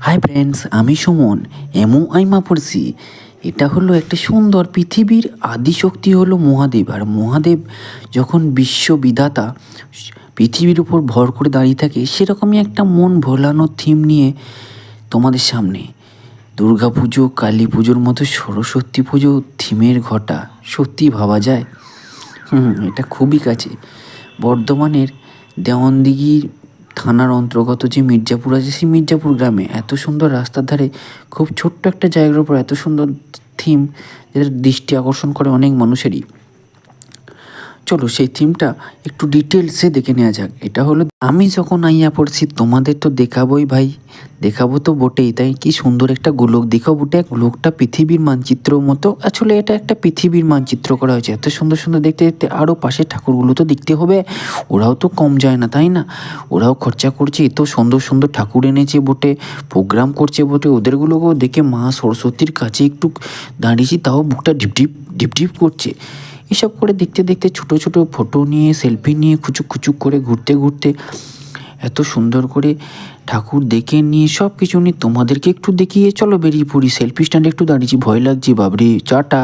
Hi friends, আমি সুমন। আইমা পড়ছি। এটা হলো একটা সুন্দর পৃথিবীর আদিশক্তি হলো মহাদেব। আর মহাদেব যখন বিশ্ববিধাতা পৃথিবীর উপর ভর করে দাঁড়িয়ে থাকে, সেরকমই একটা মন ভোলানো থিম নিয়ে তোমাদের সামনে। দুর্গা পুজো, কালী পুজোর মতো সরস্বতী পুজো থিমের ঘটা সত্যি ভাবা যায়। এটা খুবই কাছে। বর্ধমানের দেওয়ানদিঘির থানার অন্তর্গত যে মির্জাপুর আছে, সেই মির্জাপুর গ্রামে এত সুন্দর রাস্তার ধারে খুব ছোট্ট একটা জায়গার উপর এত সুন্দর থিম, যেটা দৃষ্টি আকর্ষণ করে অনেক মানুষেরই। চলো সেই থিমটা একটু ডিটেলসে দেখে নেওয়া যাক। এটা হলো, আমি যখন আইয়া পড়ছি তোমাদের তো দেখাবোই ভাই, দেখাবো তো বটেই। তাই কি সুন্দর একটা গোলক দেখাও বটে। গোলকটা পৃথিবীর মানচিত্র মতো, আসলে এটা একটা পৃথিবীর মানচিত্র করা হয়েছে। এত সুন্দর সুন্দর দেখতে দেখতে আরও পাশে ঠাকুরগুলো তো দেখতে হবে, ওরাও তো কম যায় না তাই না? ওরাও খরচা করছে, এত সুন্দর সুন্দর ঠাকুর এনেছে বটে, প্রোগ্রাম করছে বটে। ওদেরগুলোকেও দেখে মা সরস্বতীর কাছে একটু দাঁড়িয়েছি, তাও বুকটা ঢিপ ঢিপ ঢিপ ঢিপ করছে। এসব করে দেখতে দেখতে ছোটো ছোটো ফটো নিয়ে, সেলফি নিয়ে, খুচুক খুচুক করে ঘুরতে ঘুরতে এত সুন্দর করে ঠাকুর দেখে নিয়ে সব কিছু নিয়ে তোমাদেরকে একটু দেখিয়ে চলো বেরিয়ে পড়ি। সেলফি স্ট্যান্ডে একটু দাঁড়িয়েছি, ভয় লাগছে বাবরে। টাটা।